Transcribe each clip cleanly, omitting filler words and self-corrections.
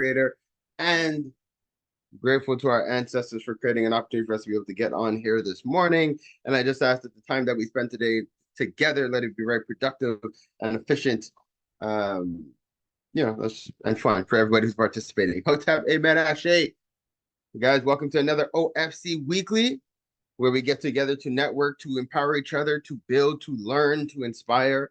creator, and grateful to our ancestors for creating an opportunity for us to be able to get on here this morning. And I just asked that the time that we spend today together, let it be very productive and efficient. And fun for everybody who's participating. Hotep, amen, Ashe. Guys, welcome to another OFC Weekly, where we get together to network, to empower each other, to build, to learn, to inspire.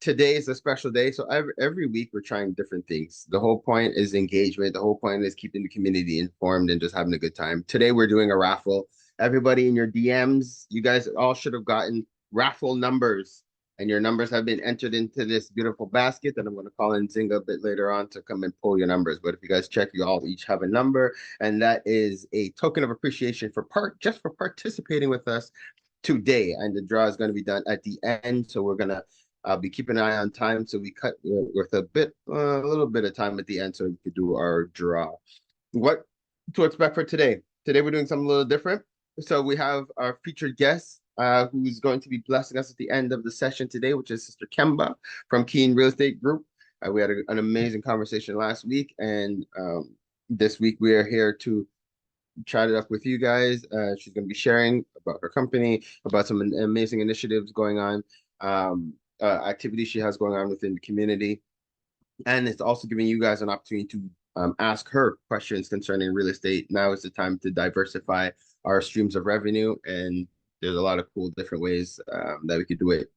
Today is a special day. So every week we're trying different things. The whole point is engagement. The whole point is keeping the community informed and just having a good time. Today we're doing a raffle. Everybody in your DMs, you guys all should have gotten raffle numbers, and your numbers have been entered into this beautiful basket that I'm going to call in Zinga a bit later on to come and pull your numbers. But if you guys check, you all each have a number, and that is a token of appreciation for participating with us today. And the draw is going to be done at the end, so we're going to be keeping an eye on time, so we cut with a little bit of time at the end so we could do our draw. What to expect for today? Today we're doing something a little different. So we have our featured guest, who's going to be blessing us at the end of the session today, which is Sister Kemba from Keen Real Estate Group. We had an amazing conversation last week, and this week we are here to chat it up with you guys. She's going to be sharing about her company, about some amazing initiatives going on, activities she has going on within the community. And it's also giving you guys an opportunity to ask her questions concerning real estate. Now is the time to diversify our streams of revenue, and there's a lot of cool different ways that we could do it,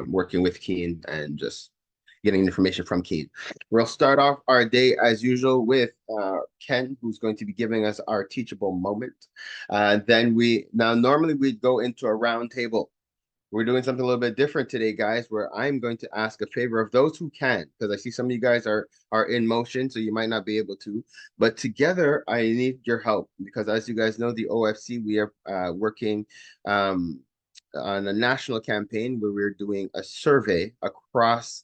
working with Keen and just getting information from Keen. We'll start off our day as usual with Ken, who's going to be giving us our teachable moment. Normally we'd go into a round table. We're doing something a little bit different today, guys, where I'm going to ask a favor of those who can, because I see some of you guys are in motion, so you might not be able to. But together, I need your help, because as you guys know, the OFC, we are working on a national campaign where we're doing a survey across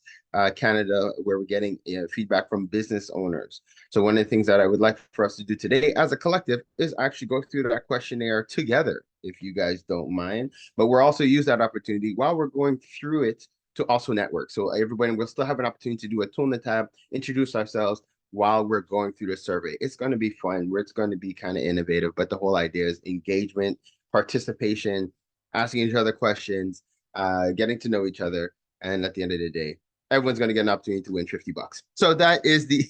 Canada, where we're getting feedback from business owners. So one of the things that I would like for us to do today as a collective is actually go through that questionnaire together, if you guys don't mind. But we'll also use that opportunity while we're going through it to also network. So everybody will still have an opportunity to do a tool in the tab, introduce ourselves while we're going through the survey. It's going to be fun. It's going to be kind of innovative, but the whole idea is engagement, participation, asking each other questions, getting to know each other. And at the end of the day, everyone's going to get an opportunity to win $50. So that is the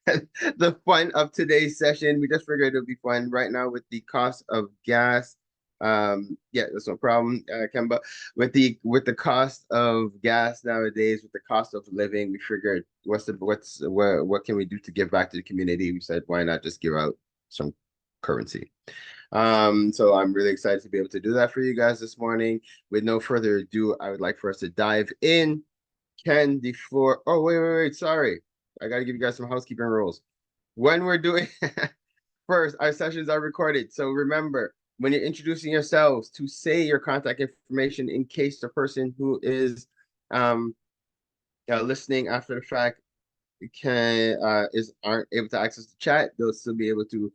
the fun of today's session. We just figured it would be fun right now with the cost of gas. Yeah, that's no problem, Kemba. With the cost of gas nowadays, with the cost of living, we figured what can we do to give back to the community? We said, why not just give out some currency? So I'm really excited to be able to do that for you guys this morning. With no further ado, I would like for us to dive in. Ken, the floor. Oh, wait. Sorry. I got to give you guys some housekeeping rules. When we're doing first, our sessions are recorded. So remember, when you're introducing yourselves, to say your contact information in case the person who is listening after the fact aren't able to access the chat, they'll still be able to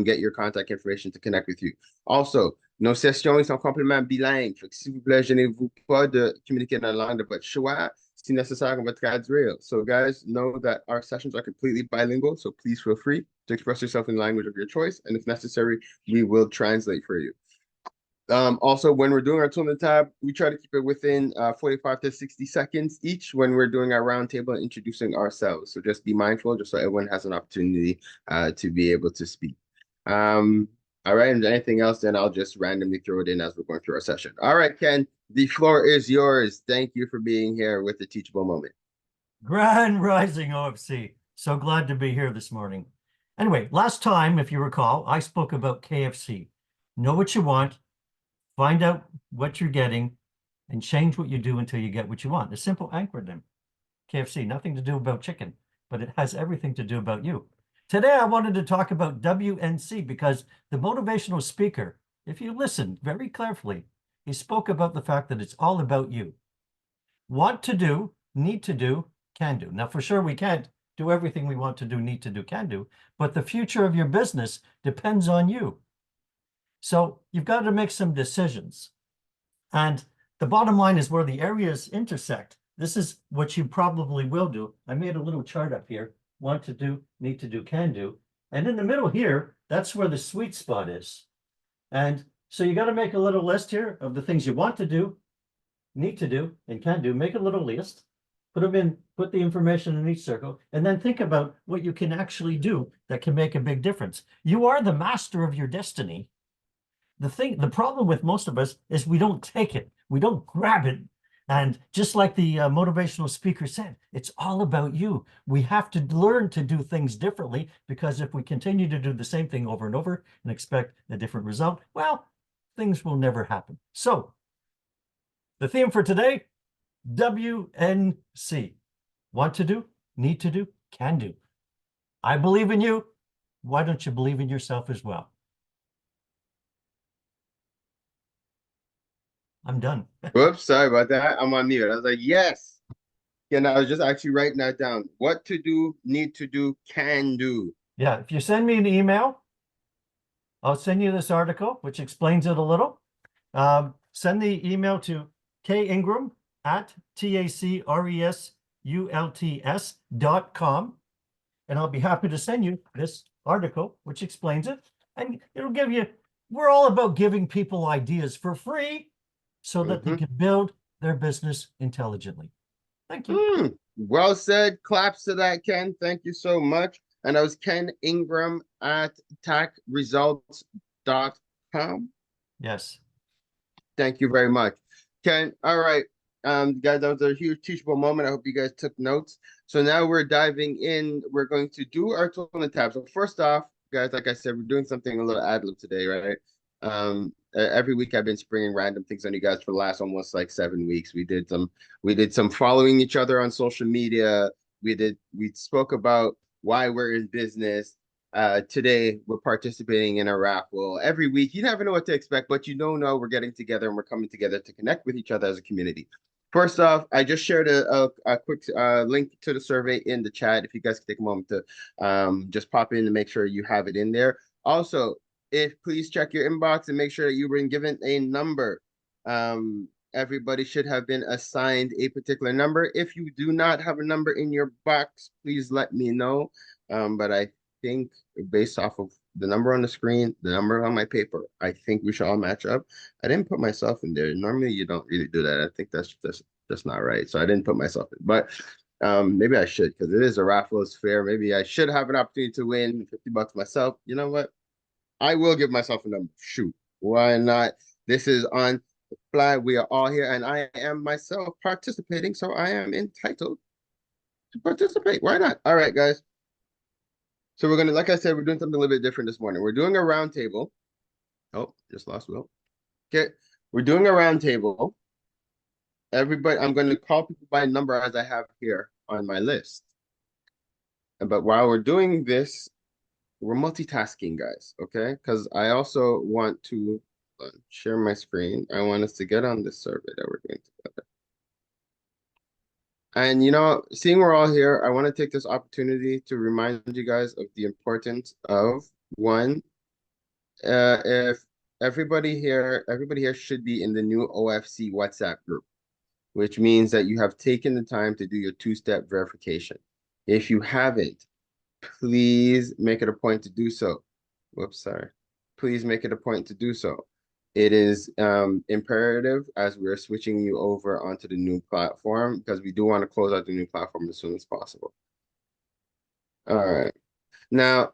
get your contact information to connect with you. Also, nos sessions sont complètement bilingues. Fait que s'il vous plaît, gênez-vous pas de communiquer dans la langue de votre choix. Si nécessaire, on va traduire. So guys, know that our sessions are completely bilingual, so please feel free to express yourself in the language of your choice, and if necessary, we will translate for you. Also, when we're doing our tool in the tab, we try to keep it within 45 to 60 seconds each when we're doing our roundtable and introducing ourselves. So just be mindful, just so everyone has an opportunity to be able to speak. All right, and anything else, then I'll just randomly throw it in as we're going through our session. All right, Ken, the floor is yours. Thank you for being here with the Teachable Moment. Grand Rising OFC. So glad to be here this morning. Anyway, last time, if you recall, I spoke about KFC. Know what you want, find out what you're getting, and change what you do until you get what you want. A simple acronym. KFC, nothing to do about chicken, but it has everything to do about you. Today, I wanted to talk about WNC because the motivational speaker, if you listen very carefully, he spoke about the fact that it's all about you. Want to do, need to do, can do. Now, for sure, we can't do everything we want to do, need to do, can do, but the future of your business depends on you. So you've got to make some decisions. And the bottom line is where the areas intersect. This is what you probably will do. I made a little chart up here. want to do, need to do, can do. And in the middle here, that's where the sweet spot is. And so you got to make a little list here of the things you want to do, need to do, and can do. Make a little list, put them in, put the information in each circle, and then think about what you can actually do that can make a big difference. You are the master of your destiny. The problem with most of us is we don't take it. We don't grab it. And just like the motivational speaker said, it's all about you. We have to learn to do things differently, because if we continue to do the same thing over and over and expect a different result, well, things will never happen. So the theme for today, WNC. Want to do, need to do, can do. I believe in you. Why don't you believe in yourself as well? I'm done. Whoops, sorry about that. I'm on mute. I was like, yes. And I was just actually writing that down. What to do, need to do, can do. Yeah, if you send me an email, I'll send you this article, which explains it a little. Send the email to kingram@tacresults.com, and I'll be happy to send you this article, which explains it. And it'll give you, we're all about giving people ideas for free so that they can build their business intelligently. Thank you. Well said. Claps to that, Ken. Thank you so much. And that was Ken Ingram at tacresults.com. Yes. Thank you very much, Ken. All right, guys, that was a huge teachable moment. I hope you guys took notes. So now we're diving in. We're going to do our tool in the tab. So first off, guys, like I said, we're doing something a little ad lib today, right? Every week I've been springing random things on you guys for the last almost like 7 weeks. We did some following each other on social media. We spoke about why we're in business. Today we're participating in a raffle. Every week you never know what to expect, but you don't know we're getting together and we're coming together to connect with each other as a community. First off, I just shared a quick link to the survey in the chat. If you guys can take a moment to just pop in and make sure you have it in there. Also, please check your inbox and make sure that you've been given a number. Everybody should have been assigned a particular number. If you do not have a number in your box, please let me know. But I think based off of the number on the screen, the number on my paper, I think we should all match up. I didn't put myself in there. Normally you don't really do that. I think that's not right. So I didn't put myself in, but maybe I should, because it is a raffle, it's fair. Maybe I should have an opportunity to win $50 myself. You know what? I will give myself a number. Shoot, why not? This is on the fly. We are all here, and I am myself participating, so I am entitled to participate. Why not? All right, guys. So we're gonna, like I said, we're doing something a little bit different this morning. We're doing a round table. Oh, just lost Will. Okay, we're doing a round table. Everybody, I'm going to call people by number as I have here on my list. But while we're doing this, we're multitasking, guys, okay? Because I also want to share my screen. I want us to get on this survey that we're doing together. And, you know, seeing we're all here, I want to take this opportunity to remind you guys of the importance of, one, if everybody here should be in the new OFC WhatsApp group, which means that you have taken the time to do your two-step verification. If you haven't, please make it a point to do so. Whoops, sorry. Please make it a point to do so. It is imperative as we're switching you over onto the new platform, because we do want to close out the new platform as soon as possible. All right. Now,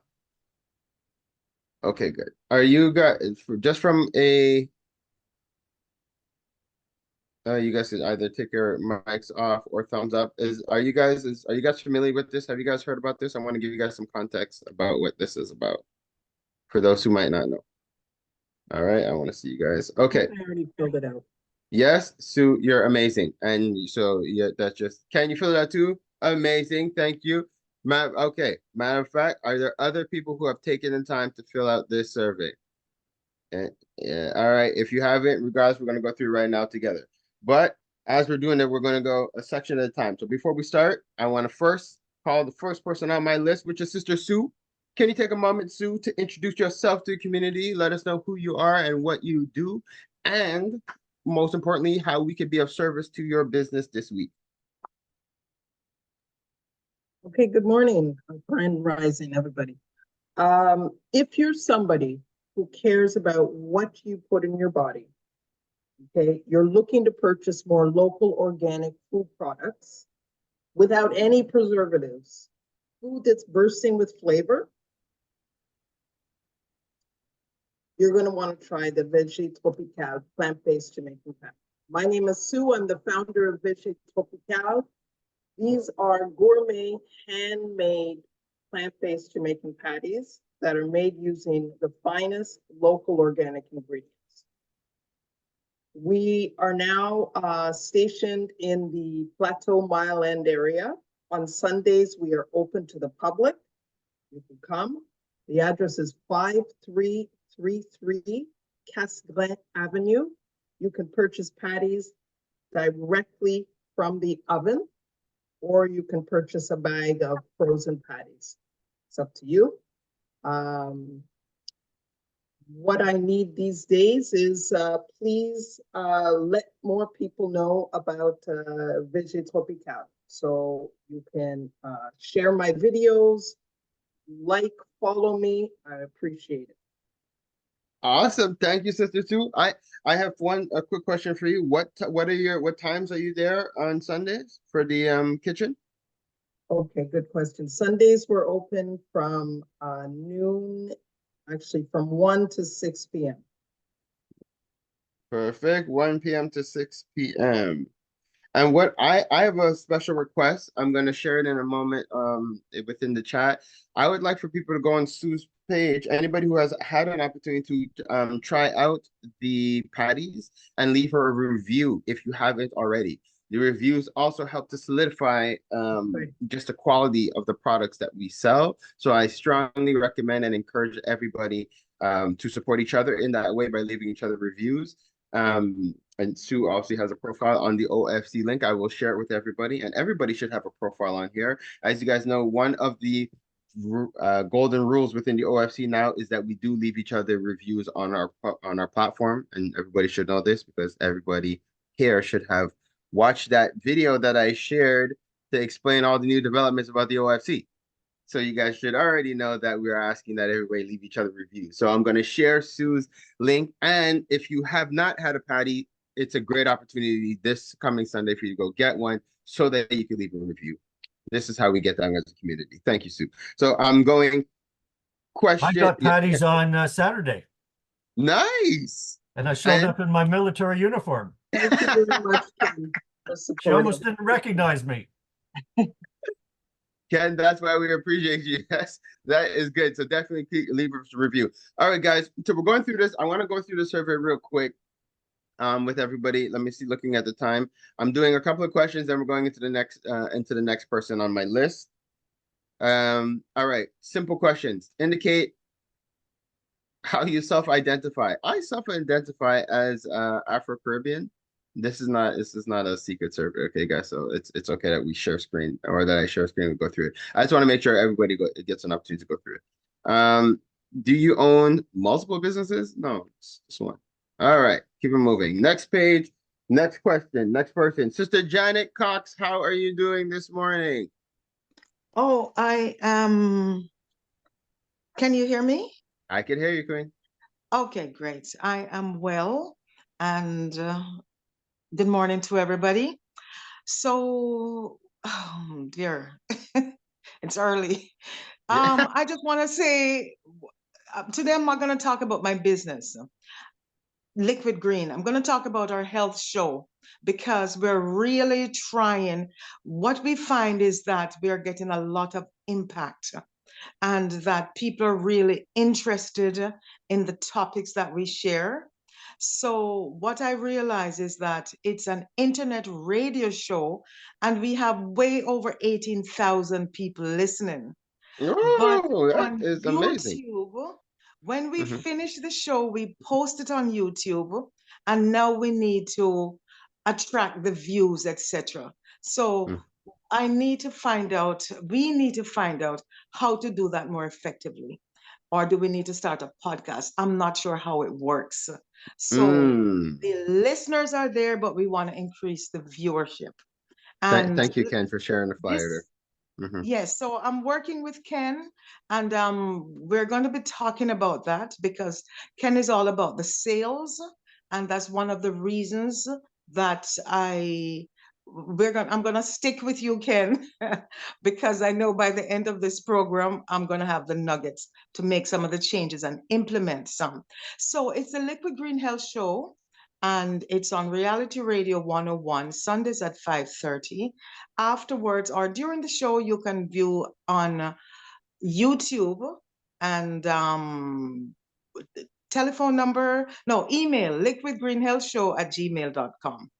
okay, good. Are you guys, just from a, you guys can either take your mics off or thumbs up. Are you guys familiar with this? Have you guys heard about this? I want to give you guys some context about what this is about, for those who might not know. All right, I want to see you guys. Okay. I already filled it out. Yes, Sue, you're amazing. And so yeah, that's just, can you fill it out too? Amazing, thank you. Okay, matter of fact, are there other people who have taken the time to fill out this survey? Yeah, all right. If you haven't, regardless, we're gonna go through right now together. But as we're doing it, we're gonna go a section at a time. So before we start, I want to first call the first person on my list, which is Sister Sue. Can you take a moment, Sue, to introduce yourself to the community? Let us know who you are and what you do, and most importantly, how we could be of service to your business this week. Okay, good morning. Grand rising, everybody. If you're somebody who cares about what you put in your body, okay, you're looking to purchase more local organic food products without any preservatives, food that's bursting with flavor, you're going to want to try the Veggie Tropical plant-based Jamaican patty. My name is Sue. I'm the founder of Veggie Tropical. These are gourmet, handmade, plant-based Jamaican patties that are made using the finest local organic ingredients. We are now stationed in the Plateau Mile End area. On Sundays, we are open to the public. You can come. The address is 5333 Casgrain Avenue. You can purchase patties directly from the oven, or you can purchase a bag of frozen patties. It's up to you. What I need these days is please let more people know about Veggie Tropical. So you can share my videos, like, follow me. I appreciate it. Awesome. Thank you, Sister Sue. I have a quick question for you. What times are you there on Sundays for the kitchen? Okay, good question. Sundays we're open from noon, actually from 1 to 6 p.m. Perfect. 1 p.m. to 6 p.m. And what I have a special request. I'm going to share it in a moment within the chat. I would like for people to go on Sue's page. Anybody who has had an opportunity to try out the patties and leave her a review if you haven't already. The reviews also help to solidify just the quality of the products that we sell. So I strongly recommend and encourage everybody to support each other in that way by leaving each other reviews. And Sue obviously has a profile on the OFC link. I will share it with everybody, and everybody should have a profile on here. As you guys know, one of the golden rules within the OFC now is that we do leave each other reviews on our platform, and everybody should know this because everybody here should have watched that video that I shared to explain all the new developments about the OFC. So you guys should already know that we're asking that everybody leave each other reviews. So I'm going to share Sue's link. And if you have not had a patty, it's a great opportunity this coming Sunday for you to go get one so that you can leave a review. This is how we get down as a community. Thank you, Sue. So I'm going question. I got patties on Saturday. Nice. And I showed up in my military uniform. Thank you very much, Ken, for She supporting. almost didn't recognize me. Ken, that's why we appreciate you. Yes, that is good. So definitely leave us a review. All right, guys. So we're going through this. I want to go through the survey real quick with everybody. Let me see, looking at the time. I'm doing a couple of questions, then we're going into the next person on my list. All right. Simple questions. Indicate how you self-identify. I self-identify as Afro-Caribbean. This is not a secret survey, okay, guys. So it's okay that we share screen or that I share screen and go through it. I just want to make sure everybody gets an opportunity to go through it. Do you own multiple businesses? No, just one. All right, keep it moving. Next page, next question, next person. Sister Janet Cox, how are you doing this morning? Oh, I am. Can you hear me? I can hear you, Queen. Okay, great. I am well, and good morning to everybody. So, oh dear, it's early. I just want to say today I'm not going to talk about my business, Liquid Green. I'm going to talk about our health show because we're really trying. What we find is that we are getting a lot of impact and that people are really interested in the topics that we share. So what I realize is that it's an internet radio show and we have way over 18,000 people listening. But Oh, that on is amazing. YouTube, when we finish the show, we post it on YouTube, and now we need to attract the views, etc. So we need to find out how to do that more effectively. Or do we need to start a podcast? I'm not sure how it works. So the listeners are there, but we want to increase the viewership. And thank you, Ken, for sharing the flyer this, there. Mhm. Yes, so I'm working with Ken, and we're going to be talking about that because Ken is all about the sales, and that's one of the reasons that I'm gonna stick with you, Ken, because I know by the end of this program, I'm gonna have the nuggets to make some of the changes and implement some. So it's a Liquid Green Health show, and it's on Reality Radio 101, Sundays at 5:30. Afterwards or during the show, you can view on YouTube, and telephone number, no, email liquidgreenhealthshow@gmail.com.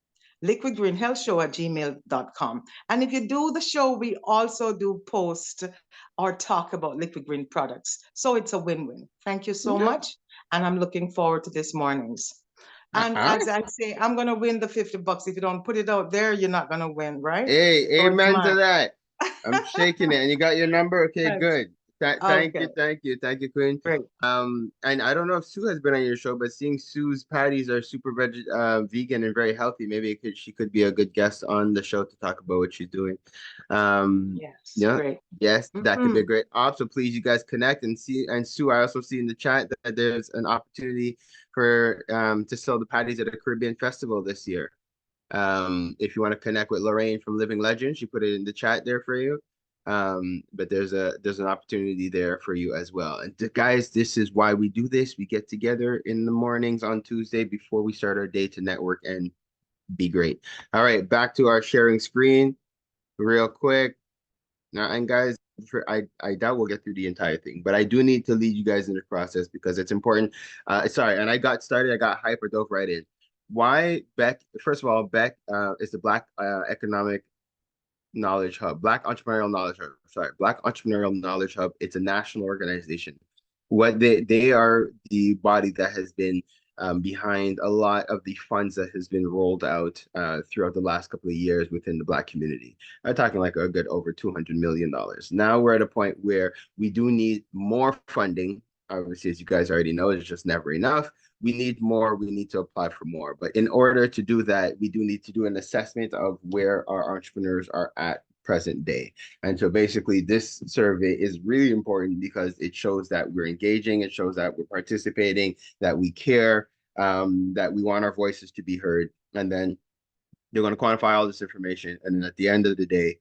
Liquidgreenhealthshow@gmail.com. And if you do the show, we also do post or talk about liquid green products. So it's a win-win. Thank you so Okay. much. And I'm looking forward to this morning's. And All as right. I say, I'm going to win the $50. If you don't put it out there, you're not going to win, right? Hey, So it's amen to mine. that. I'm shaking it. And you got your number? Okay, Yes. good. Thank Okay, you, thank you, thank you, Queen. great. And I don't know if Sue has been on your show, but seeing Sue's patties are super vegan and very healthy, maybe she could be a good guest on the show to talk about what she's doing. Yes, Yeah, great. yes, that could be a Mhm. great op. So please, you guys connect and see. And Sue, I also see in the chat that there's an opportunity for to sell the patties at a Caribbean festival this year. If you want to connect with Lorraine from Living Legend, she put it in the chat there for you. But there's an opportunity there for you as well. And guys, this is why we do this. We get together in the mornings on Tuesday before we start our day to network and be great. All right, back to our sharing screen real quick. Now, and guys, I doubt we'll get through the entire thing, but I do need to lead you guys in the process because it's important. Sorry, and I got started. I got hyper dove right in. Why Beck? First of all, Beck is the Black Economic Knowledge Hub, Black Entrepreneurial Knowledge Hub. Sorry, Black Entrepreneurial Knowledge Hub. It's a national organization. What they are the body that has been behind a lot of the funds that has been rolled out throughout the last couple of years within the Black community. I'm talking like a good over $200 million. Now we're at a point where we do need more funding. Obviously, as you guys already know, it's just never enough. We need more. We need to apply for more. But in order to do that, we do need to do an assessment of where our entrepreneurs are at present day. And so basically this survey is really important because it shows that we're engaging, it shows that we're participating, that we care, that we want our voices to be heard. And then they're going to quantify all this information. And then at the end of the day,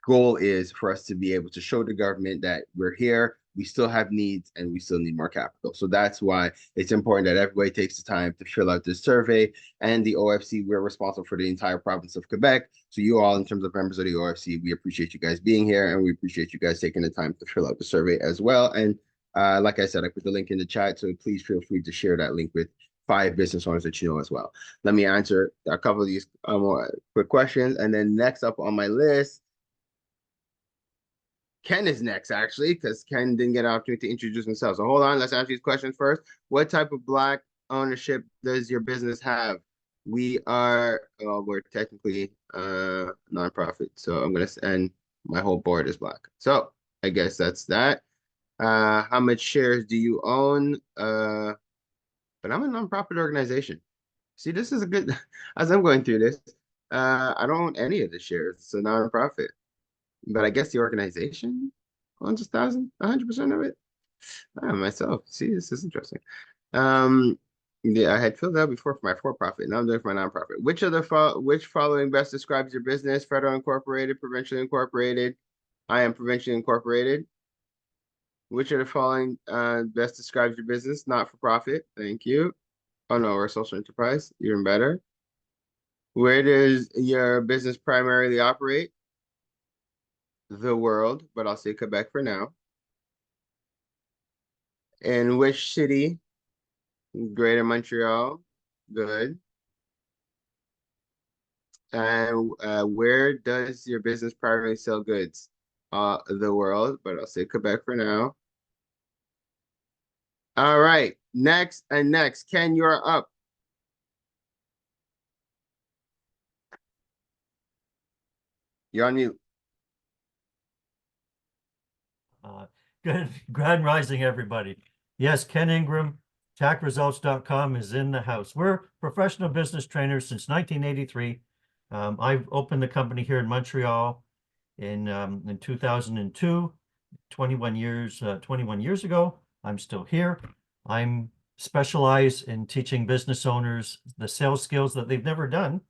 goal is for us to be able to show the government that we're here, we still have needs, and we still need more capital. So that's why it's important that everybody takes the time to fill out this survey. And the OFC, we're responsible for the entire province of Quebec. So you all, in terms of members of the OFC, we appreciate you guys being here, and we appreciate you guys taking the time to fill out the survey as well. And like I said, I put the link in the chat, so please feel free to share that link with 5 business owners that you know as well. Let me answer a couple of these more quick questions. And then next up on my list, Ken is next, actually, because Ken didn't get an opportunity to introduce himself. So hold on, let's answer these questions first. What type of Black ownership does your business have? We are, we're technically nonprofit, so I'm gonna, and my whole board is Black. So I guess that's that. How much shares do you own? But I'm a nonprofit organization. See, this is a good, as I'm going through this, I don't own any of the shares. It's a nonprofit. But I guess the organization owns 100% of it. Myself. See, this is interesting. Yeah, I had filled out before for my for-profit. Now I'm doing for my nonprofit. Which following best describes your business? Federal Incorporated, Provincially Incorporated. I am Provincially Incorporated. Which of the following best describes your business? Not-for-profit. Thank you. Oh no, we're a social enterprise. Even better. Where does your business primarily operate? The world, but I'll say Quebec for now. In which city? Greater Montreal. Good. And where does your business primarily sell goods? The world, but I'll say Quebec for now. All right. Next. Ken, you're up. You're on mute. Good grand rising, everybody. Yes, Ken Ingram, TACresults.com is in the house. We're professional business trainers since 1983. I've opened the company here in Montreal in 2002, 21 years ago. I'm still here. I'm specialized in teaching business owners the sales skills that they've never done.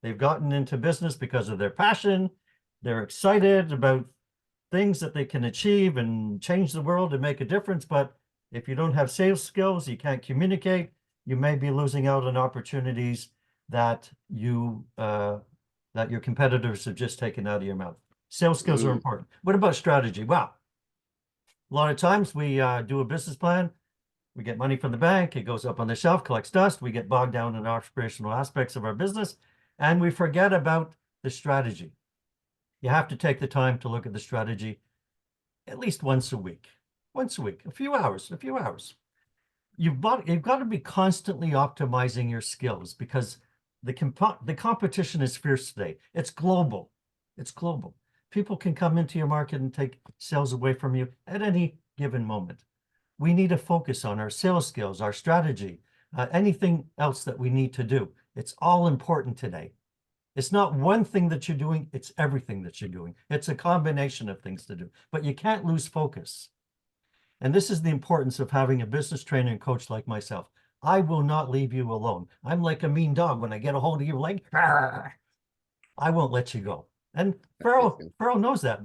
They've gotten into business because of their passion. They're excited about things that they can achieve and change the world and make a difference. But if you don't have sales skills, you can't communicate, you may be losing out on opportunities that that your competitors have just taken out of your mouth. Sales skills are important. What about strategy? Well, a lot of times we do a business plan, we get money from the bank, it goes up on the shelf, collects dust, we get bogged down in operational aspects of our business, and we forget about the strategy. You have to take the time to look at the strategy at least once a week, a few hours. You've got to be constantly optimizing your skills because the competition is fierce today. It's global. People can come into your market and take sales away from you at any given moment. We need to focus on our sales skills, our strategy, anything else that we need to do. It's all important today. It's not one thing that you're doing, it's everything that you're doing. It's a combination of things to do, but you can't lose focus. And this is the importance of having a business trainer and coach like myself. I will not leave you alone. I'm like a mean dog. When I get a hold of your leg, I won't let you go. And Farrell knows that.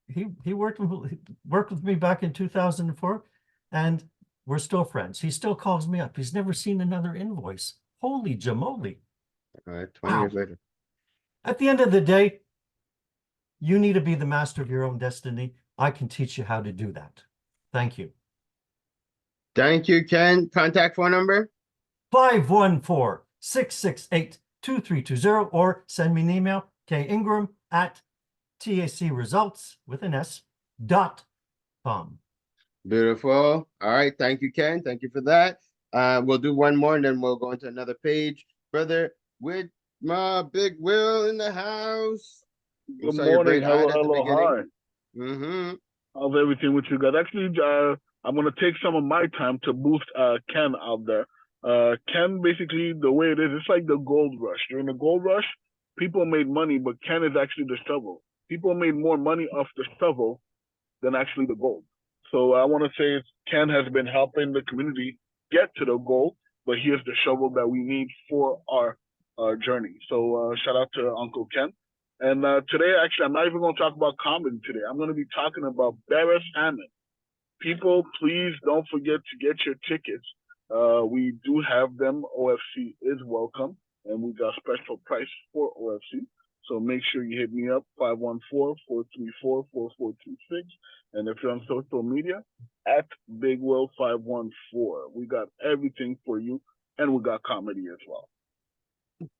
He worked with me back in 2004, and we're still friends. He still calls me up. He's never seen another invoice. Holy jamoli. 20 years later. At the end of the day, you need to be the master of your own destiny. I can teach you how to do that. Thank you. Thank you, Ken. Contact phone number? 514-668-2320 or send me an email, kingram@tacresults.com. Beautiful. All right. Thank you, Ken. Thank you for that. We'll do one more and then we'll go into another page. Brother, with my Big Will in the house. Good morning. Hello, hi. How's everything with you guys? Actually, I'm going to take some of my time to boost Ken out there. Ken, basically, the way it is, it's like the gold rush. During the gold rush, people made money, but Ken is actually the shovel. People made more money off the shovel than actually the gold. So I want to say Ken has been helping the community get to the goal, but he is the shovel that we need for our journey. So shout out to Uncle Ken. And today, actually, I'm not even going to talk about comedy today. I'm going to be talking about Barris Hammond. People, please don't forget to get your tickets. We do have them. OFC is welcome, and we got special price for OFC. So make sure you hit me up, 514-434-4426. And if you're on social media, at BigWill514. We got everything for you, and we got comedy as well.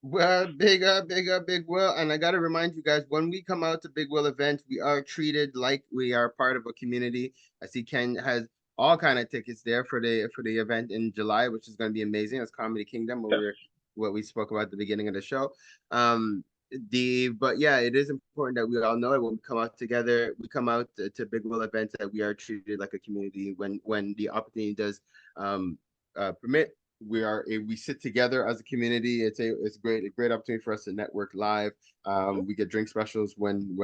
Well, big up, Big Will. And I got to remind you guys, when we come out to Big Will events, we are treated like we are part of a community. I see Ken has all kind of tickets there for the event in July, which is going to be amazing. That's Comedy Kingdom, what we spoke about at the beginning of the show. But yeah, it is important that we all know it when we come out together. We come out to Big Will events that we are treated like a community when the opportunity does permit. We sit together as a community. It's a great opportunity for us to network live. We get drink specials when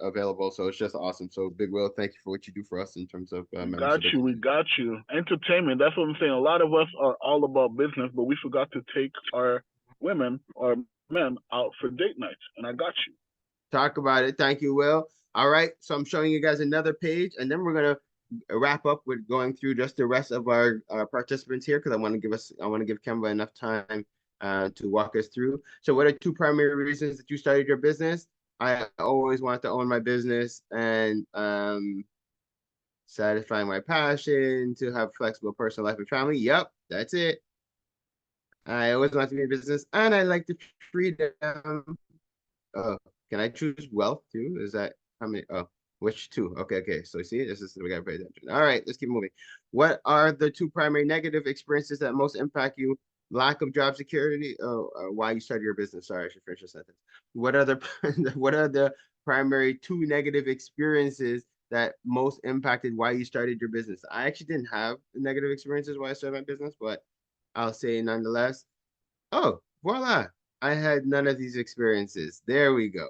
available. So it's just awesome. So Big Will, thank you for what you do for us in terms of we got you. Entertainment. That's what I'm saying. A lot of us are all about business, but we forgot to take our women or men out for date nights. And I got you. Talk about it. Thank you, Will. All right. So I'm showing you guys another page, and then we're gonna wrap up with going through just the rest of our participants here because I want to give Kemba enough time to walk us through. So what are two primary reasons that you started your business? I always wanted to own my business and satisfy my passion, to have flexible personal life and family. Yep, that's it. I always wanted to be in business, and I like the freedom. Can I choose wealth too? Is that how many? Oh, which two? Okay. So see, this is we gotta pay attention. All right, let's keep moving. What are the two primary negative experiences that most impact you? Lack of job security. Why you started your business? Sorry, I should finish the sentence. What are the primary two negative experiences that most impacted why you started your business? I actually didn't have negative experiences why I started my business, but I'll say nonetheless. Oh, voila. I had none of these experiences. There we go.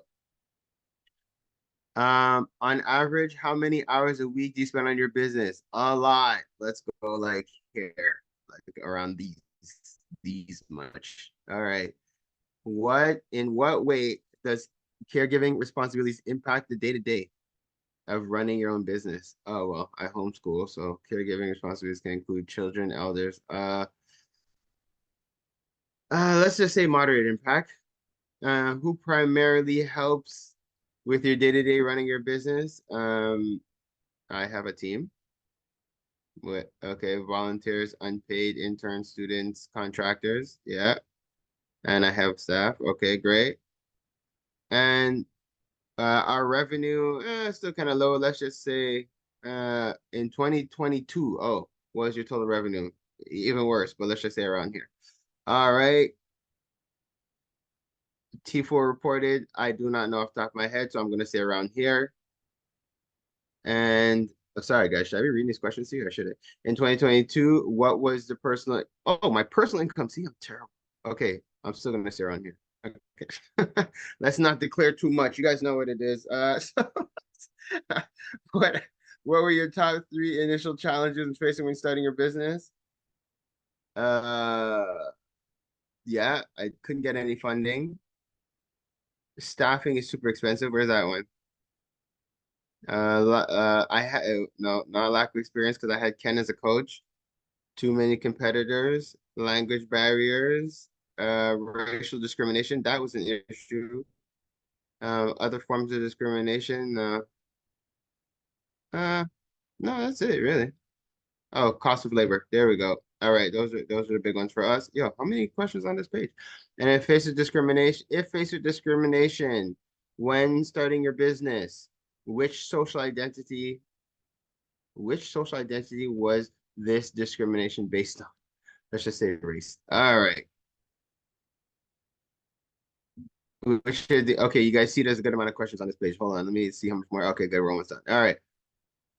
On average, how many hours a week do you spend on your business? A lot. Let's go like here, like around these much. All right. In what way does caregiving responsibilities impact the day-to-day of running your own business? Oh, well, I homeschool, so caregiving responsibilities can include children, elders. Let's just say moderate impact. Who primarily helps with your day-to-day running your business? I have a team. What? Okay, volunteers, unpaid interns, students, contractors. Yeah. And I have staff. Okay, great. And our revenue still kind of low. Let's just say in 2022, oh, what was your total revenue? Even worse, but let's just say around here. All right. T4 reported. I do not know off the top of my head, so I'm gonna say around here. And sorry guys, should I be reading these questions to you or should I? In 2022, what was the personal my personal income? See, I'm terrible. Okay, I'm still gonna say around here. Okay. Let's not declare too much. You guys know what it is. So what were your top 3 initial challenges in facing when starting your business? Yeah, I couldn't get any funding. Staffing is super expensive. Where's that one? I had no, not a lack of experience because I had Ken as a coach. Too many competitors, language barriers, racial discrimination. That was an issue. Other forms of discrimination. No, that's it really. Oh, cost of labor. There we go. All right, those are the big ones for us. Yo, how many questions on this page? And if faced with discrimination when starting your business, which social identity was this discrimination based on? Let's just say race. All right. Okay, you guys see there's a good amount of questions on this page. Hold on, let me see how much more. Okay, good, we're almost done. All right.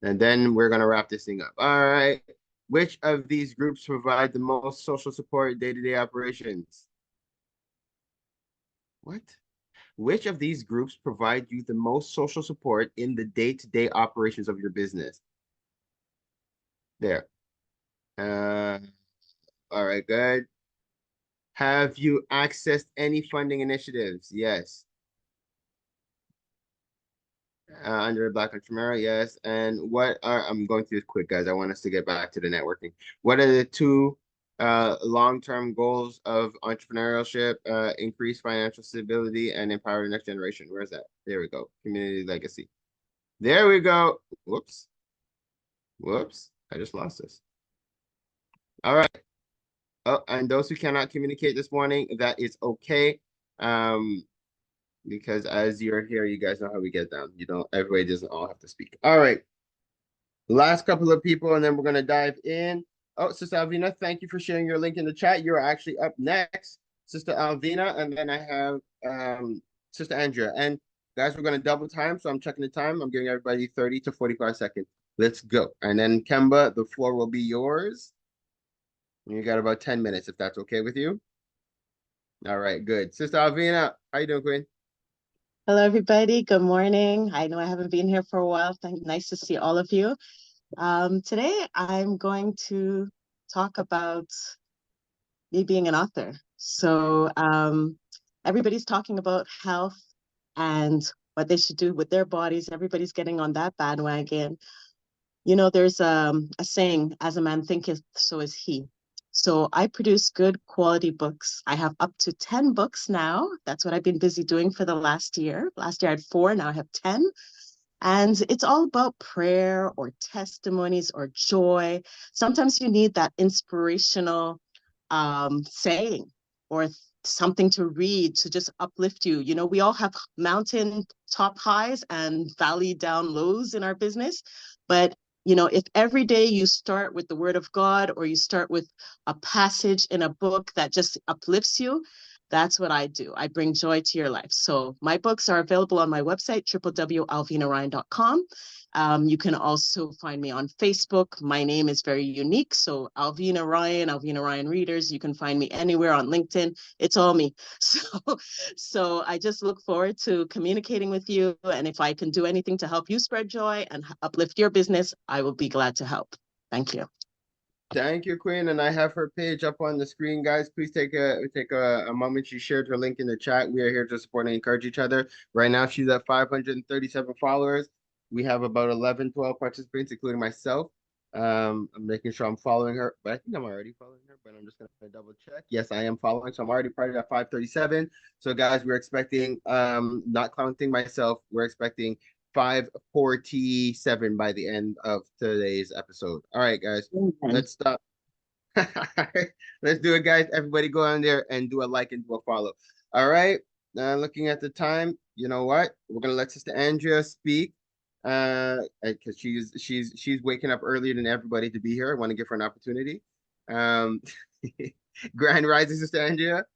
And then we're gonna wrap this thing up. All right. Which of these groups provide the most social support day-to-day operations? What? Which of these groups provide you the most social support in the day-to-day operations of your business? There. All right, good. Have you accessed any funding initiatives? Yes. Under Black Entrepreneur, yes. And I'm going through this quick, guys. I want us to get back to the networking. What are the 2 long-term goals of entrepreneurship? Increase financial stability and empower the next generation. Where's that? There we go. Community legacy. There we go. Whoops. I just lost this. All right. Oh, and those who cannot communicate this morning, that is okay. Because as you're here, you guys know how we get down. Everybody doesn't all have to speak. All right. Last couple of people, and then we're gonna dive in. Oh, Sister Alvina, thank you for sharing your link in the chat. You're actually up next, Sister Alvina, and then I have Sister Andrea. And guys, we're gonna double time, so I'm checking the time. I'm giving everybody 30 to 45 seconds. Let's go. And then Kemba, the floor will be yours. And you got about 10 minutes, if that's okay with you. All right, good. Sister Alvina, how you doing, Queen? Hello, everybody. Good morning. I know I haven't been here for a while. Nice to see all of you. Today, I'm going to talk about me being an author. So everybody's talking about health and what they should do with their bodies. Everybody's getting on that bandwagon. There's a saying, as a man thinketh, so is he. So I produce good quality books. I have up to 10 books now. That's what I've been busy doing for the last year. Last year I had 4, now I have 10. And it's all about prayer or testimonies or joy. Sometimes you need that inspirational saying or something to read to just uplift you. We all have mountain top highs and valley down lows in our business, but if every day you start with the word of God or you start with a passage in a book that just uplifts you, That's what I do. I bring joy to your life. So my books are available on my website, www.alvinaryan.com. You can also find me on Facebook. My name is very unique. So Alvina Ryan Readers. You can find me anywhere on LinkedIn. It's all me. So I just look forward to communicating with you. And if I can do anything to help you spread joy and uplift your business, I will be glad to help. Thank you. Thank you, Queen. And I have her page up on the screen, guys. Please take a moment. She shared her link in the chat. We are here to support and encourage each other. Right now, she's at 537 followers. We have about 11, 12 participants, including myself. I'm making sure I'm following her, but I think I'm already following her, but I'm just going to double check. Yes, I am following. So I'm already part of that 537. So guys, we're expecting, not counting myself, we're expecting 547 by the end of today's episode. All right, guys, let's stop. Let's do it, guys. Everybody go on there and do a like and do a follow. All right. Looking at the time, you know what? We're gonna let Sister Andrea speak. Because she's waking up earlier than everybody to be here. I want to give her an opportunity. Grand Rising, Sister Andrea.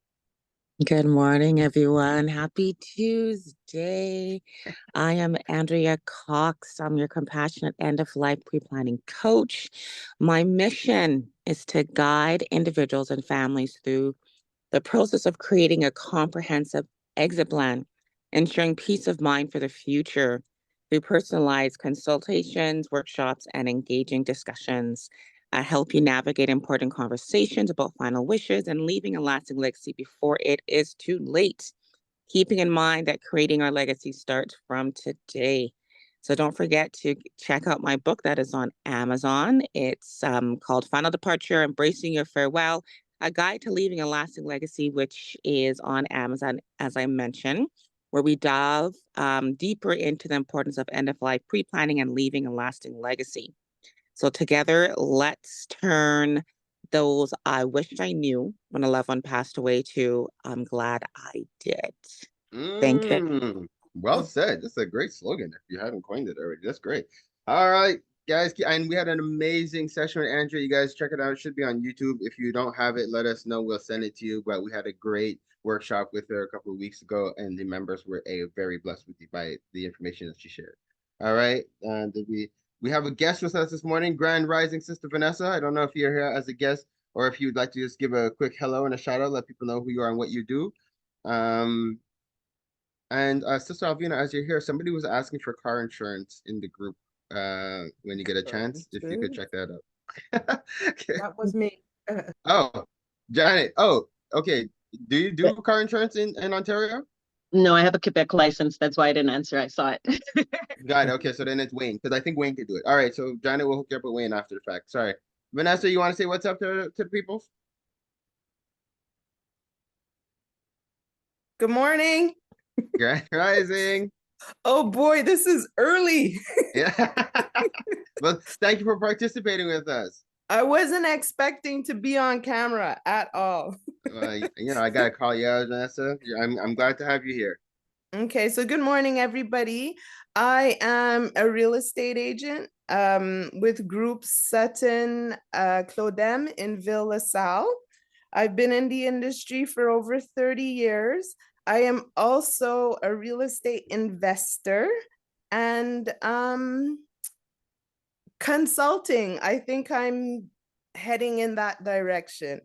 Good morning, everyone. Happy Tuesday. I am Andrea Cox. I'm your compassionate end-of-life pre-planning coach. My mission is to guide individuals and families through the process of creating a comprehensive exit plan, ensuring peace of mind for the future through personalized consultations, workshops, and engaging discussions. I help you navigate important conversations about final wishes and leaving a lasting legacy before it is too late. Keeping in mind that creating our legacy starts from today. So don't forget to check out my book that is on Amazon. It's called Final Departure, Embracing Your Farewell, A Guide to Leaving a Lasting Legacy, which is on Amazon, as I mentioned, where we dive deeper into the importance of end-of-life pre-planning and leaving a lasting legacy. So together, let's turn those I wished I knew when a loved one passed away to I'm glad I did. Thank you. Well said. That's a great slogan. If you haven't coined it already, that's great. All right, guys. And we had an amazing session with Andrea. You guys check it out. It should be on YouTube. If you don't have it, let us know. We'll send it to you. But we had a great workshop with her a couple of weeks ago, and the members were very blessed with you by the information that she shared. All right. And we have a guest with us this morning, Grand Rising Sister Vanessa. I don't know if you're here as a guest or if you'd like to just give a quick hello and a shout out, let people know who you are and what you do. And Sister Alvina, as you're here, somebody was asking for car insurance in the group when you get a chance, if you could check that out. Okay. That was me. Oh, Janet. Oh, okay. Do you do car insurance in Ontario? No, I have a Quebec license. That's why I didn't answer. I saw it. Got it. Okay, so then it's Wayne, because I think Wayne could do it. All right, so Janet will hook you up with Wayne after the fact. Sorry. Vanessa, you want to say what's up to the people? Good morning. Grand Rising. Oh boy, this is early. Yeah. Well, thank you for participating with us. I wasn't expecting to be on camera at all. I gotta call you out, Vanessa. I'm glad to have you here. Okay, so good morning, everybody. I am a real estate agent with Group Sutton Clodem in Ville-LaSalle. I've been in the industry for over 30 years. I am also a real estate investor and consulting. I think I'm heading in that direction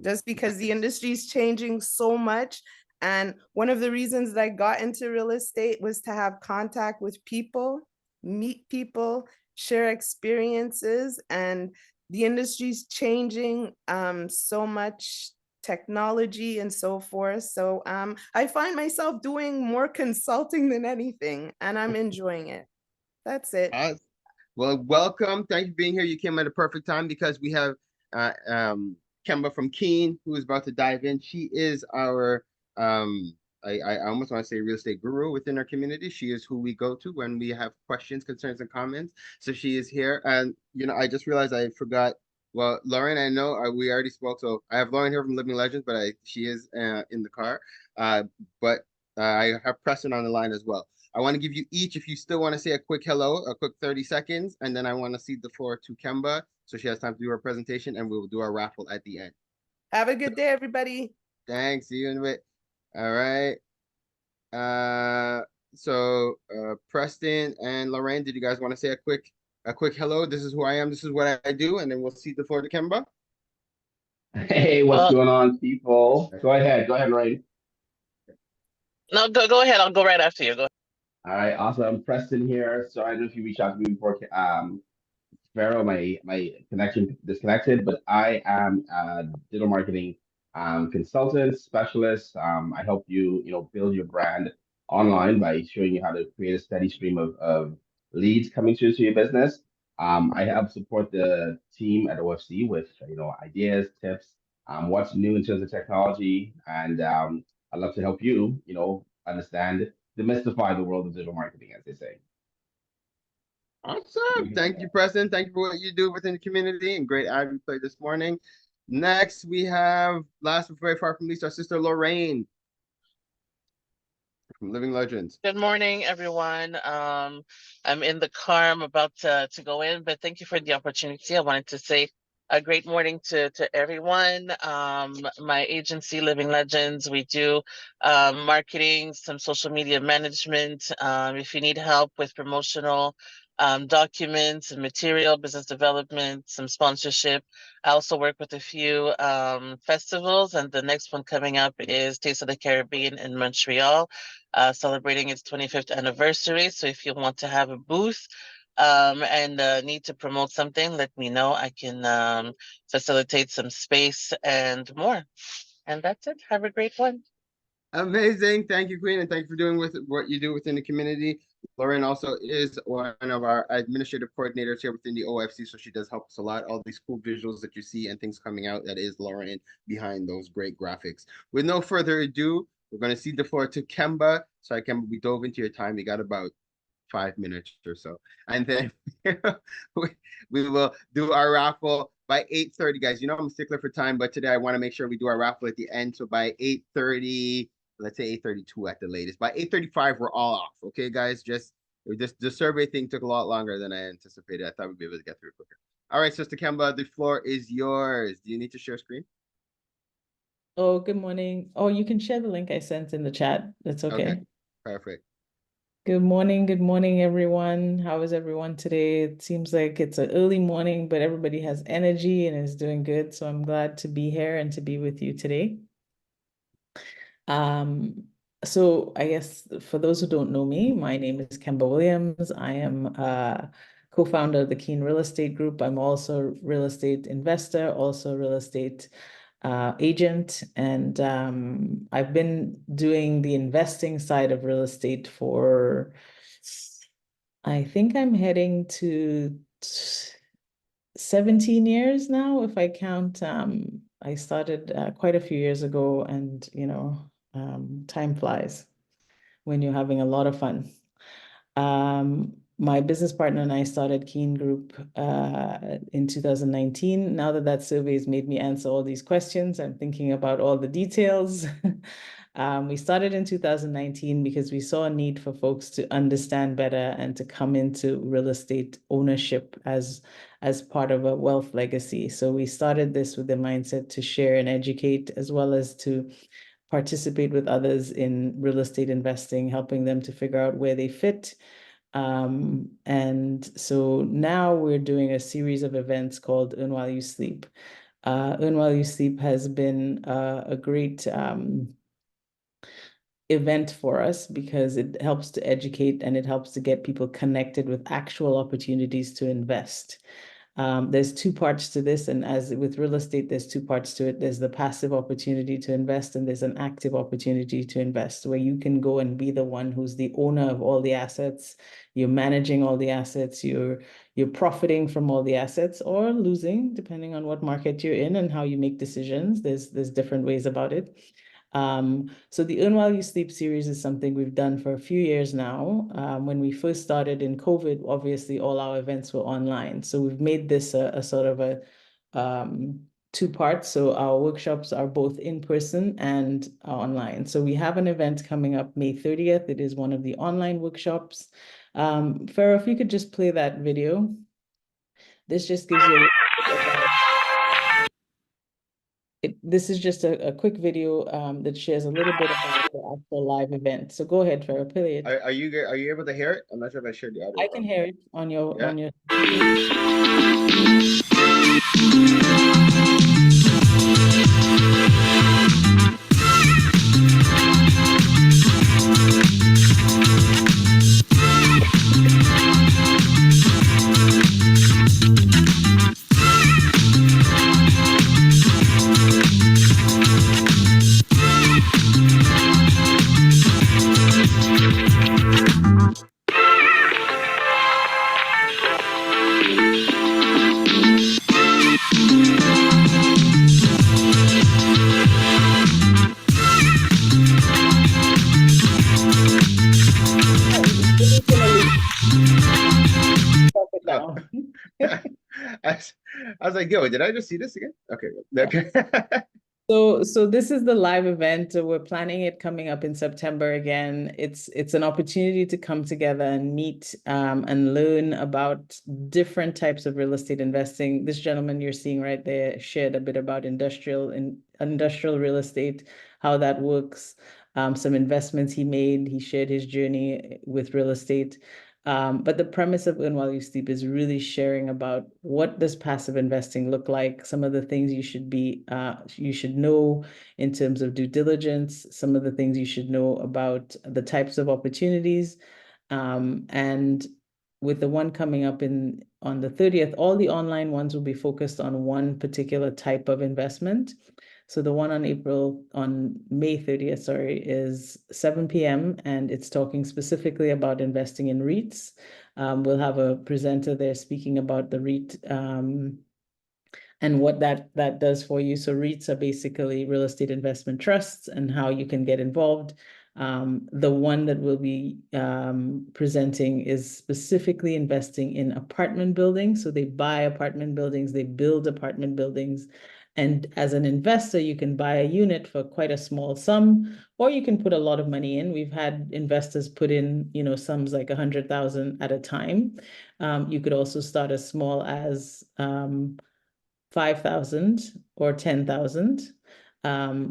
just because the industry is changing so much. And one of the reasons that I got into real estate was to have contact with people, meet people, share experiences, and the industry's changing so much, technology and so forth. So I find myself doing more consulting than anything, and I'm enjoying it. That's it. Well, welcome. Thank you for being here. You came at a perfect time because we have Kemba from Keene, who is about to dive in. She is our I almost want to say real estate guru within our community. She is who we go to when we have questions, concerns, and comments. So she is here. And, I just realized I forgot. Well, Lauren, I know we already spoke. So I have Lauren here from Living Legends, but she is in the car. But I have Preston on the line as well. I want to give you each, if you still want to say a quick hello, a quick 30 seconds. And then I want to cede the floor to Kemba so she has time to do her presentation, and we will do our raffle at the end. Have a good day, everybody. Thanks. See you in a bit. All right. So Preston and Lorraine, did you guys want to say a quick hello? This is who I am. This is what I do, and then we'll cede the floor to Kemba. Hey, what's going on, people? Go ahead, Ray. No, go ahead. I'll go right after you. Go. All right, awesome. Preston here. So I don't know if you reached out to me before, Pharaoh, my connection disconnected, but I am a digital marketing consultant specialist. I help you, build your brand online by showing you how to create a steady stream of leads coming through to your business. I help support the team at OFC with ideas, tips, what's new in terms of technology, and I'd love to help you, understand, demystify the world of digital marketing, as they say. Awesome. Thank you, Preston. Thank you for what you do within the community and great ad we played this morning. Next, we have, last but very far from least, our sister Lorraine from Living Legends. Good morning, everyone. I'm in the car. I'm about to go in, but thank you for the opportunity. I wanted to say a great morning to everyone. My agency, Living Legends, we do marketing, some social media management. If you need help with promotional documents and material, business development, some sponsorship. I also work with a few festivals, and the next one coming up is Taste of the Caribbean in Montreal, celebrating its 25th anniversary. So if you want to have a booth and need to promote something, let me know. I can facilitate some space and more. And that's it. Have a great one. Amazing. Thank you, Queen, and thank you for doing what you do within the community. Lauren also is one of our administrative coordinators here within the OFC, so she does help us a lot. All these cool visuals that you see and things coming out, that is Lauren behind those great graphics. With no further ado, we're going to cede the floor to Kemba. Sorry, Kemba, we dove into your time. We got about 5 minutes or so. And then we will do our raffle by 8:30, guys. You know I'm a stickler for time, but today I want to make sure we do our raffle at the end. So by 8:30, let's say 8:32 at the latest. By 8:35, we're all off. Okay, guys? Just the survey thing took a lot longer than I anticipated. I thought we'd be able to get through it quicker. All right, Sister Kemba, the floor is yours. Do you need to share screen? Oh, good morning. Oh, you can share the link I sent in the chat. That's okay. Perfect. Good morning, everyone. How is everyone today? It seems like it's an early morning, but everybody has energy and is doing good. So I'm glad to be here and to be with you today. So I guess for those who don't know me, my name is Kemba Williams. I am co-founder of the Keen Real Estate Group. I'm also a real estate investor, also a real estate agent, and I've been doing the investing side of real estate for, I think I'm heading to 17 years now, if I count. I started quite a few years ago, and time flies when you're having a lot of fun. My business partner and I started Keen Group in 2019. Now that survey has made me answer all these questions, I'm thinking about all the details. We started in 2019 because we saw a need for folks to understand better and to come into real estate ownership as part of a wealth legacy. So we started this with the mindset to share and educate, as well as to participate with others in real estate investing, helping them to figure out where they fit. And so now we're doing a series of events called Earn While You Sleep. Earn While You Sleep has been a great event for us because it helps to educate and it helps to get people connected with actual opportunities to invest. There's two parts to this, and as with real estate, there's two parts to it. There's the passive opportunity to invest, and there's an active opportunity to invest, where you can go and be the one who's the owner of all the assets. You're managing all the assets. You're profiting from all the assets, or losing, depending on what market you're in and how you make decisions. There's different ways about it. So the Earn While You Sleep series is something we've done for a few years now. When we first started in COVID, obviously all our events were online. So we've made this a sort of a two parts. So our workshops are both in person and online. So we have an event coming up May 30th. It is one of the online workshops. Farah, if you could just play that video. This just gives you this is just a quick video that shares a little bit about the actual live event. So go ahead, Farah, play it. Are you able to hear it? I'm not sure if I shared the audio. I can hear it on your Yeah. on your. Oh. I was like, yo, did I just see this again? Okay. Okay. So this is the live event. We're planning it coming up in September again. It's an opportunity to come together and meet and learn about different types of real estate investing. This gentleman you're seeing right there shared a bit about industrial real estate, how that works, some investments he made. He shared his journey with real estate. But the premise of Earn While You Sleep is really sharing about what does passive investing look like, some of the things you should know in terms of due diligence, some of the things you should know about the types of opportunities. And with the one coming up on the 30th, all the online ones will be focused on one particular type of investment. So the one on May 30th, sorry, is 7 p.m. and it's talking specifically about investing in REITs. We'll have a presenter there speaking about the REIT and what that does for you. So REITs are basically real estate investment trusts and how you can get involved. The one that we'll be presenting is specifically investing in apartment buildings. So they buy apartment buildings, they build apartment buildings. And as an investor, you can buy a unit for quite a small sum, or you can put a lot of money in. We've had investors put in, sums like 100,000 at a time. You could also start as small as 5,000 or 10,000,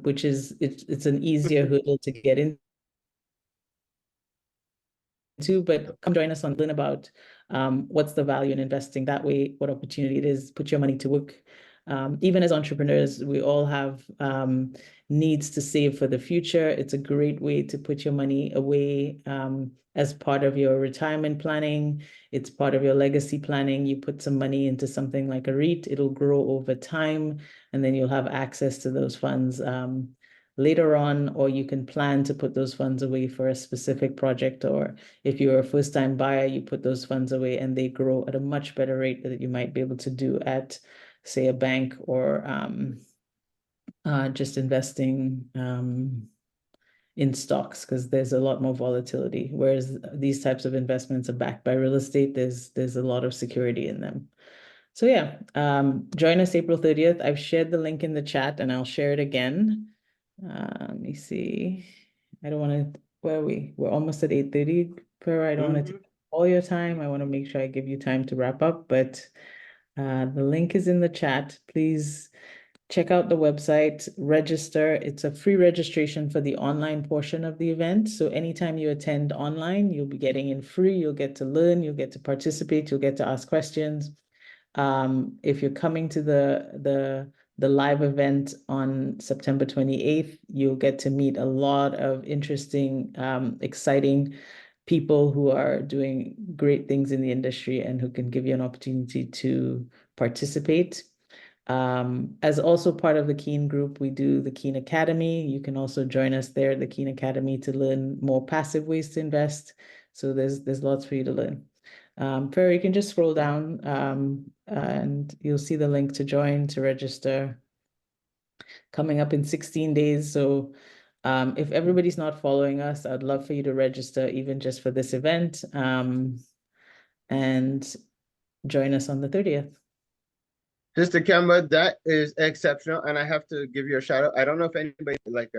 which is it's an easier hurdle to get into. But come join us on learn about what's the value in investing that way, what opportunity it is, put your money to work. Even as entrepreneurs, we all have needs to save for the future. It's a great way to put your money away as part of your retirement planning. It's part of your legacy planning. You put some money into something like a REIT, it'll grow over time, and then you'll have access to those funds later on, or you can plan to put those funds away for a specific project, or if you're a first-time buyer, you put those funds away and they grow at a much better rate that you might be able to do at, say, a bank or just investing in stocks, because there's a lot more volatility. Whereas these types of investments are backed by real estate, there's a lot of security in them. So yeah, join us April 30th. I've shared the link in the chat and I'll share it again. Let me see. I don't want to, where are we? We're almost at 8:30. I don't want to take all your time. I want to make sure I give you time to wrap up, but the link is in the chat. Please check out the website, register. It's a free registration for the online portion of the event. So anytime you attend online, you'll be getting in free. You'll get to learn, you'll get to participate, you'll get to ask questions. If you're coming to the live event on September 28th, you'll get to meet a lot of interesting, exciting people who are doing great things in the industry and who can give you an opportunity to participate. As also part of the Keen group, we do the Keen Academy. You can also join us there at the Keen Academy to learn more passive ways to invest. So there's lots for you to learn. Farah, you can just scroll down and you'll see the link to join, to register, coming up in 16 days. So if everybody's not following us, I'd love for you to register even just for this event and join us on the 30th. Sister Kemba, that is exceptional, and I have to give you a shout out. I don't know if anybody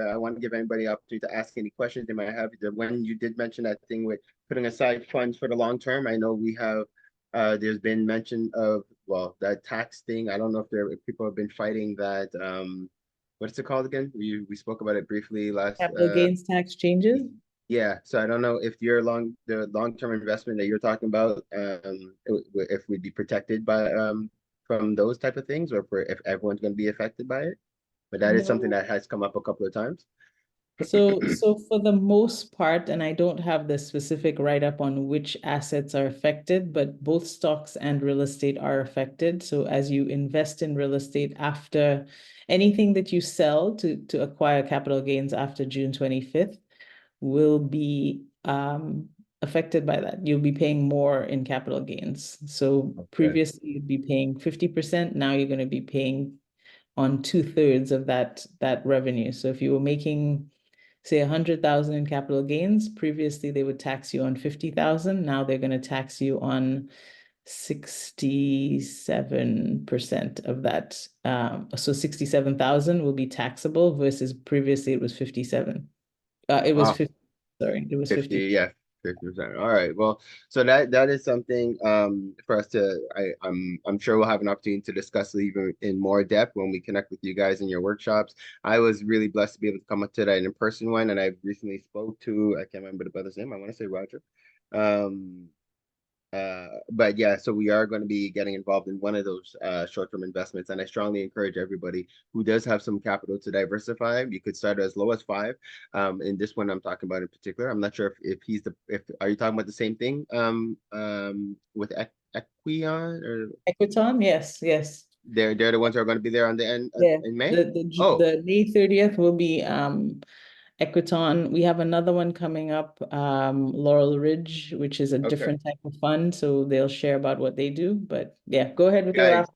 I want to give anybody opportunity to ask any questions they might have. When you did mention that thing with putting aside funds for the long term, I know we have. There's been mention of that tax thing. I don't know if people have been fighting that what's it called again? We spoke about it briefly last. Capital gains tax changes. Yeah, so I don't know if the long-term investment that you're talking about, if we'd be protected by from those type of things, or if everyone's going to be affected by it. But that is something No. that has come up a couple of times. So for the most part, and I don't have the specific write-up on which assets are affected, but both stocks and real estate are affected. So as you invest in real estate after anything that you sell to acquire capital gains after June 25th will be affected by that. You'll be paying more in capital gains. So previously you'd be paying 50%, now you're going to be paying on 2/3 of that revenue. So if you were making, say, 100,000 in capital gains, previously they would tax you on 50,000. Now they're going to tax you on 67% of that. So 67,000 will be taxable versus previously it was 57. It was 50. Sorry, it was 50. Yeah, 50%. All right. Well, so that is something for us to. I'm sure we'll have an opportunity to discuss even in more depth when we connect with you guys in your workshops. I was really blessed to be able to come up to that in person one, and I recently spoke to, I can't remember the brother's name. I want to say Roger. But yeah, so we are going to be getting involved in one of those short-term investments, and I strongly encourage everybody who does have some capital to diversify. You could start as low as 5. In this one I'm talking about in particular, I'm not sure if are you talking about the same thing with Equion or Equiton? Yes. They're the ones who are going to be there on the end in May. The May 30th will be Equiton. We have another one coming up, Laurel Ridge, which is a different type of fund. So they'll share about what they do. But yeah, go ahead with the raffle.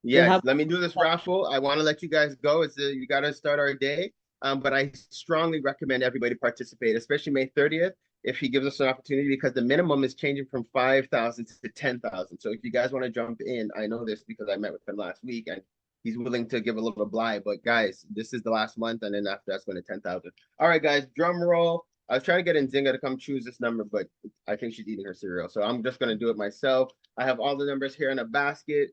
Yes, let me do this raffle. I want to let you guys go. You got to start our day. But I strongly recommend everybody participate, especially May 30th, if he gives us an opportunity, because the minimum is changing from 5,000 to 10,000. So if you guys want to jump in, I know this because I met with him last week, and he's willing to give a little bly. But guys, this is the last month, and then after that's going to 10,000. All right, guys, drum roll. I was trying to get Nzinga to come choose this number, but I think she's eating her cereal. So I'm just going to do it myself. I have all the numbers here in a basket.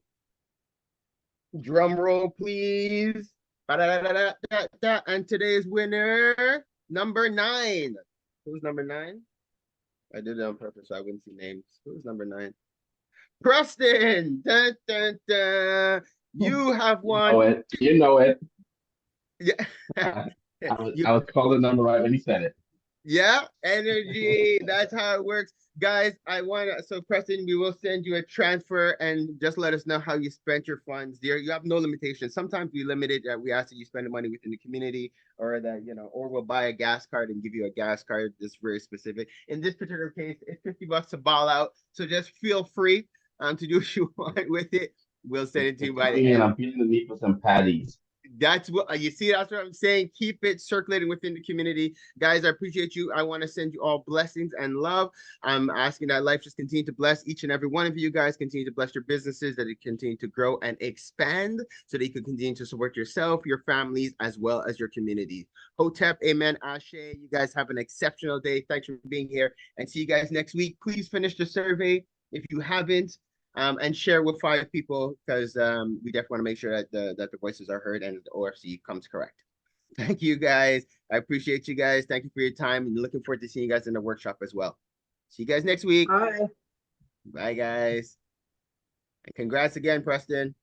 Drum roll, please. And today's winner, number 9. Who's number 9? I did it on purpose so I wouldn't see names. Who's number 9? Preston. Dun, dun, dun. You have won. You know it. Yeah. I was calling the number right when he said it. Yeah, energy. That's how it works. Guys, so Preston, we will send you a transfer and just let us know how you spent your funds. You have no limitations. Sometimes we limit it. We ask that you spend the money within the community, or that, or we'll buy a gas card and give you a gas card that's very specific. In this particular case, it's $50 to ball out. So just feel free to do what you want with it. We'll send it to you by the end. I'm feeling the need for some patties. That's what you see. That's what I'm saying. Keep it circulating within the community, guys. I appreciate you. I want to send you all blessings and love. I'm asking that life just continue to bless each and every one of you guys. Continue to bless your businesses, that it continue to grow and expand, so that you can continue to support yourself, your families, as well as your communities. Hotep, amen, ashe. You guys have an exceptional day. Thanks for being here, and see you guys next week. Please finish the survey if you haven't. And share with 5 people, because we definitely want to make sure that the voices are heard and the OFC comes correct. Thank you, guys. I appreciate you guys. Thank you for your time, and looking forward to seeing you guys in the workshop as well. See you guys next week. Bye. Bye, guys. And congrats again, Preston.